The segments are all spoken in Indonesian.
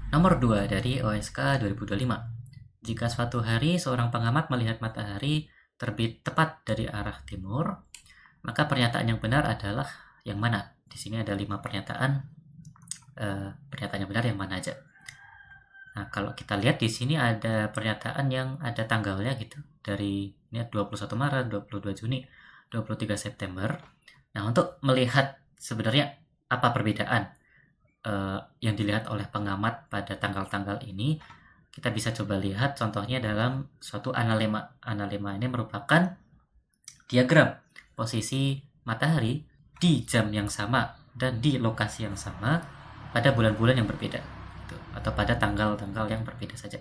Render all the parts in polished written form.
Nomor 2 dari OSK 2025. Jika suatu hari seorang pengamat melihat matahari terbit tepat dari arah timur, maka pernyataan yang benar adalah yang mana? Di sini ada 5 pernyataan. Pernyataan yang benar yang mana aja? Nah, kalau kita lihat di sini ada pernyataan yang ada tanggalnya gitu. Dari ini 21 Maret, 22 Juni, 23 September. Nah, untuk melihat sebenarnya apa perbedaan yang dilihat oleh pengamat pada tanggal-tanggal ini, kita bisa coba lihat contohnya dalam suatu analema. Analema ini merupakan diagram posisi matahari di jam yang sama dan di lokasi yang sama pada bulan-bulan yang berbeda, gitu, atau pada tanggal-tanggal yang berbeda saja.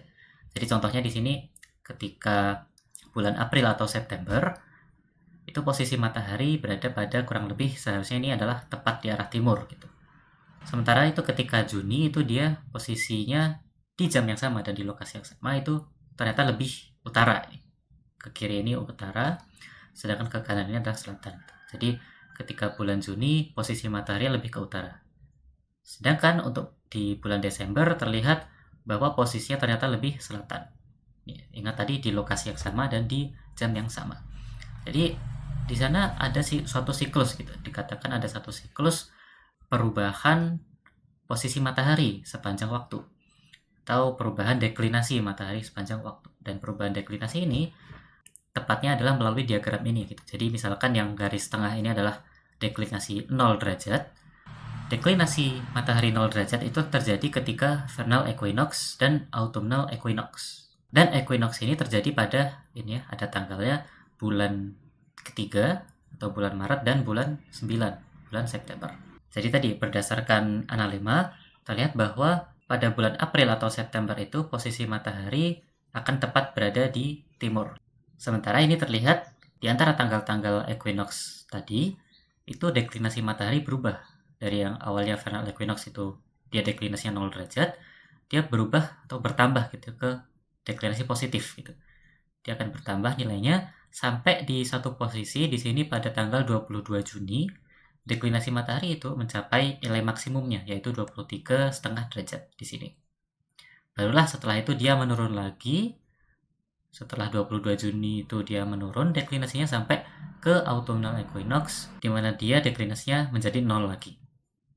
Jadi contohnya di sini ketika bulan April atau September, itu posisi matahari berada pada kurang lebih seharusnya ini adalah tepat di arah timur gitu. Sementara itu ketika Juni itu dia posisinya di jam yang sama dan di lokasi yang sama itu ternyata lebih utara. Ke kiri ini utara, sedangkan ke kanan ini adalah selatan. Jadi ketika bulan Juni posisi matahari lebih ke utara. Sedangkan untuk di bulan Desember terlihat bahwa posisinya ternyata lebih selatan. Ingat tadi di lokasi yang sama dan di jam yang sama. Jadi di sana ada suatu siklus gitu. Dikatakan ada satu siklus perubahan posisi matahari sepanjang waktu atau perubahan deklinasi matahari sepanjang waktu. Dan perubahan deklinasi ini tepatnya adalah melalui diagram ini gitu. Jadi misalkan yang garis tengah ini adalah deklinasi 0 derajat. Deklinasi matahari 0 derajat itu terjadi ketika vernal equinox dan autumnal equinox. Dan equinox ini terjadi pada ini ya, ada tanggalnya bulan ketiga atau bulan Maret dan bulan 9, bulan September. Jadi tadi berdasarkan analema terlihat bahwa pada bulan April atau September itu posisi matahari akan tepat berada di timur. Sementara ini terlihat di antara tanggal-tanggal equinox tadi itu deklinasi matahari berubah dari yang awalnya vernal equinox itu dia deklinasinya 0 derajat, dia berubah atau bertambah gitu ke deklinasi positif gitu. Dia akan bertambah nilainya sampai di satu posisi di sini pada tanggal 22 Juni deklinasi matahari itu mencapai nilai maksimumnya yaitu 23,5 derajat di sini. Barulah setelah itu dia menurun lagi. Setelah 22 Juni itu dia menurun deklinasinya sampai ke autumnal equinox di mana dia deklinasinya menjadi 0 lagi.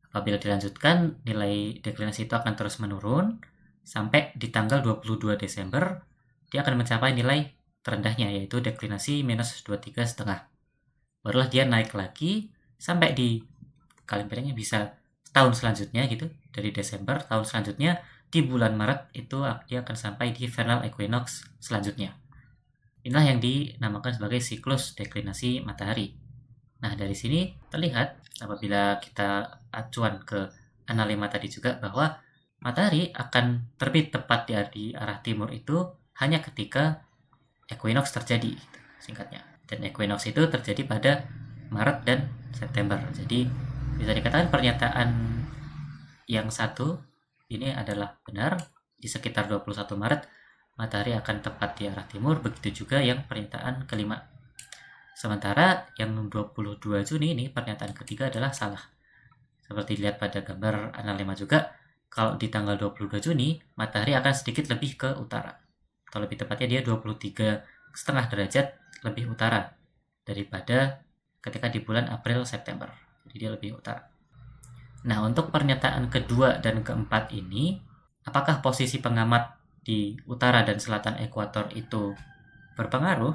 Apabila dilanjutkan, nilai deklinasi itu akan terus menurun sampai di tanggal 22 Desember dia akan mencapai nilai terendahnya yaitu deklinasi minus 23,5. Barulah dia naik lagi sampai di kalian bedanya bisa tahun selanjutnya gitu, dari Desember tahun selanjutnya di bulan Maret itu dia akan sampai di vernal equinox selanjutnya. Inilah yang dinamakan sebagai siklus deklinasi matahari. Nah, dari sini terlihat apabila kita acuan ke analema tadi juga bahwa matahari akan terbit tepat di arah timur itu hanya ketika equinox terjadi, singkatnya. Dan equinox itu terjadi pada Maret dan September. Jadi bisa dikatakan pernyataan yang satu ini adalah benar. Di sekitar 21 Maret matahari akan tepat di arah timur, begitu juga yang pernyataan kelima. Sementara yang 22 Juni ini pernyataan ketiga adalah salah. Seperti dilihat pada gambar analema juga, kalau di tanggal 22 Juni matahari akan sedikit lebih ke utara. Atau lebih tepatnya dia 23,5 derajat lebih utara daripada ketika di bulan April September. Jadi dia lebih utara. Nah, untuk pernyataan kedua dan keempat ini, apakah posisi pengamat di utara dan selatan ekuator itu berpengaruh?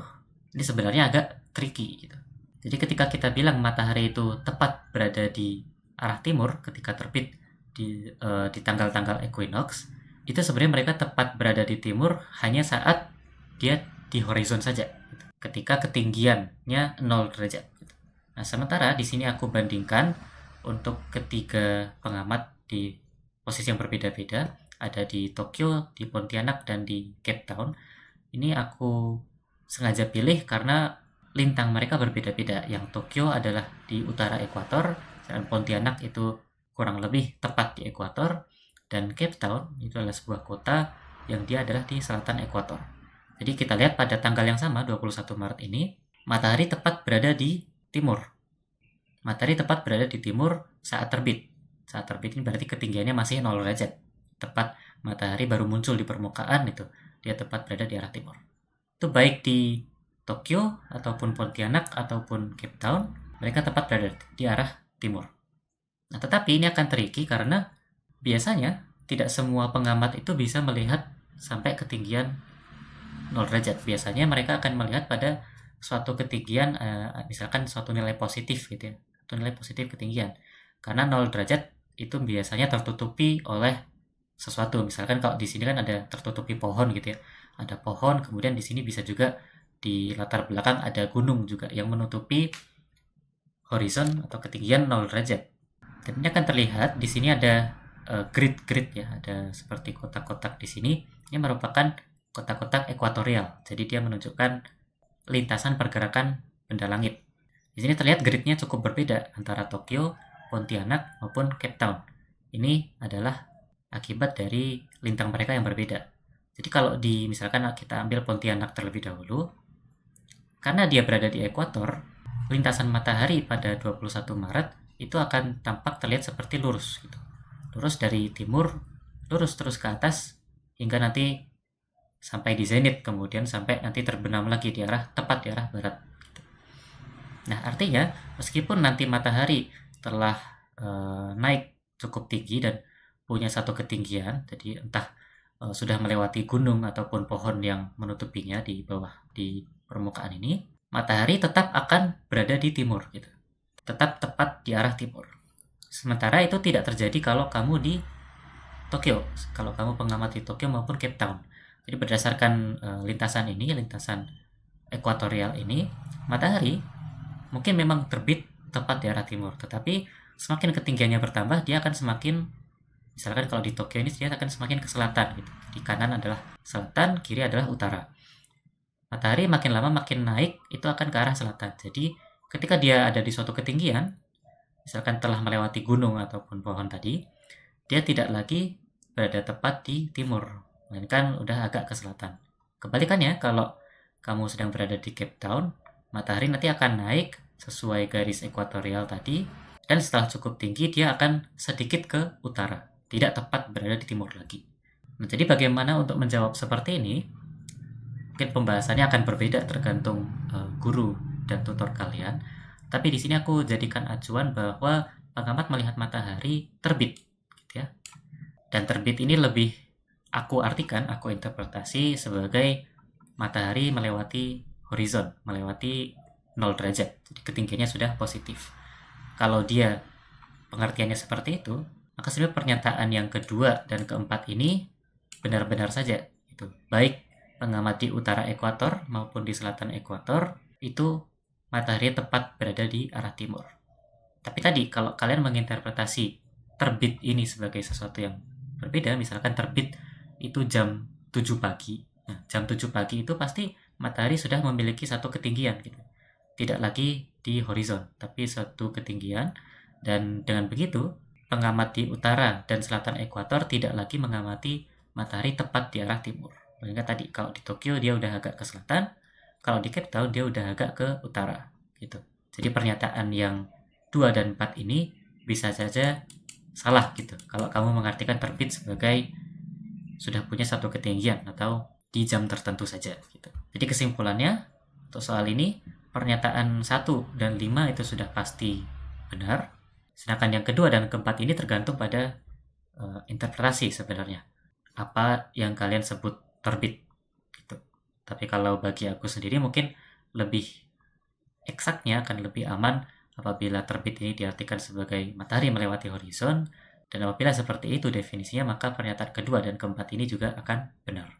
Ini sebenarnya agak tricky gitu. Jadi ketika kita bilang matahari itu tepat berada di arah timur ketika terbit di tanggal-tanggal equinox, itu sebenarnya mereka tepat berada di timur hanya saat dia di horizon saja, gitu. Ketika ketinggiannya 0 derajat. Gitu. Nah, sementara di sini aku bandingkan untuk ketiga pengamat di posisi yang berbeda-beda, ada di Tokyo, di Pontianak, dan di Cape Town. Ini aku sengaja pilih karena lintang mereka berbeda-beda. Yang Tokyo adalah di utara ekuator, dan Pontianak itu kurang lebih tepat di ekuator, dan Cape Town itu adalah sebuah kota yang dia adalah di selatan ekuator. Jadi kita lihat pada tanggal yang sama 21 Maret ini, matahari tepat berada di timur. Matahari tepat berada di timur saat terbit. Saat terbit ini berarti ketinggiannya masih 0 derajat. Tepat matahari baru muncul di permukaan, itu dia tepat berada di arah timur. Itu baik di Tokyo ataupun Pontianak ataupun Cape Town, mereka tepat berada di arah timur. Nah, tetapi ini akan tricky karena biasanya tidak semua pengamat itu bisa melihat sampai ketinggian 0 derajat. Biasanya mereka akan melihat pada suatu ketinggian, misalkan suatu nilai positif gitu ya, suatu nilai positif ketinggian. Karena 0 derajat itu biasanya tertutupi oleh sesuatu. Misalkan kalau di sini kan ada tertutupi pohon gitu ya, ada pohon, kemudian di sini bisa juga di latar belakang ada gunung juga yang menutupi horizon atau ketinggian 0 derajat. Dan ini akan terlihat di sini ada grid-grid ya, ada seperti kotak-kotak di sini. Ini merupakan kotak-kotak ekuatorial. Jadi dia menunjukkan lintasan pergerakan benda langit. Di sini terlihat gridnya cukup berbeda antara Tokyo, Pontianak maupun Cape Town. Ini adalah akibat dari lintang mereka yang berbeda. Jadi kalau misalkan kita ambil Pontianak terlebih dahulu, karena dia berada di ekuator, lintasan matahari pada 21 Maret itu akan tampak terlihat seperti lurus gitu. Lurus dari timur, lurus terus ke atas hingga nanti sampai di zenit, kemudian sampai nanti terbenam lagi tepat di arah barat. Nah, artinya meskipun nanti matahari telah naik cukup tinggi dan punya satu ketinggian, jadi entah sudah melewati gunung ataupun pohon yang menutupinya di bawah di permukaan ini, matahari tetap akan berada di timur gitu. Tetap tepat di arah timur. Sementara itu tidak terjadi kalau kamu di Tokyo, kalau kamu pengamat di Tokyo maupun Cape Town. Jadi berdasarkan lintasan ekuatorial ini, matahari mungkin memang terbit tepat di arah timur, tetapi semakin ketinggiannya bertambah, dia akan semakin, misalkan kalau di Tokyo ini dia akan semakin ke selatan gitu. Di kanan adalah selatan, kiri adalah utara. Matahari makin lama makin naik itu akan ke arah selatan. Jadi ketika dia ada di suatu ketinggian, misalkan telah melewati gunung ataupun pohon tadi, dia tidak lagi berada tepat di timur, melainkan udah agak ke selatan. Kebalikannya, kalau kamu sedang berada di Cape Town, matahari nanti akan naik sesuai garis ekuatorial tadi, dan setelah cukup tinggi dia akan sedikit ke utara, tidak tepat berada di timur lagi. Nah, jadi bagaimana untuk menjawab seperti ini? Mungkin pembahasannya akan berbeda tergantung guru dan tutor kalian. Tapi di sini aku jadikan acuan bahwa pengamat melihat matahari terbit, gitu ya. Dan terbit ini lebih aku interpretasi sebagai matahari melewati horizon, melewati 0 derajat. Jadi ketinggiannya sudah positif. Kalau dia pengertiannya seperti itu, maka sebenarnya pernyataan yang kedua dan keempat ini benar-benar saja. Itu baik pengamat di utara ekuator maupun di selatan ekuator, itu matahari tepat berada di arah timur. Tapi tadi kalau kalian menginterpretasi terbit ini sebagai sesuatu yang berbeda, misalkan terbit itu jam 7 pagi. Nah, jam 7 pagi itu pasti matahari sudah memiliki satu ketinggian gitu. Tidak lagi di horizon, tapi satu ketinggian. Dan dengan begitu, pengamat di utara dan selatan ekuator tidak lagi mengamati matahari tepat di arah timur. Maka tadi kalau di Tokyo dia udah agak ke selatan, kalau di Cape Town dia udah agak ke utara gitu. Jadi pernyataan yang 2 dan 4 ini bisa saja salah gitu. Kalau kamu mengartikan terbit sebagai sudah punya satu ketinggian atau di jam tertentu saja gitu. Jadi kesimpulannya untuk soal ini, pernyataan 1 dan 5 itu sudah pasti benar. Sedangkan yang kedua dan keempat ini tergantung pada interpretasi sebenarnya. Apa yang kalian sebut terbit gitu. Tapi kalau bagi aku sendiri mungkin lebih eksaknya akan lebih aman apabila terbit ini diartikan sebagai matahari melewati horizon, dan apabila seperti itu definisinya, maka pernyataan kedua dan keempat ini juga akan benar.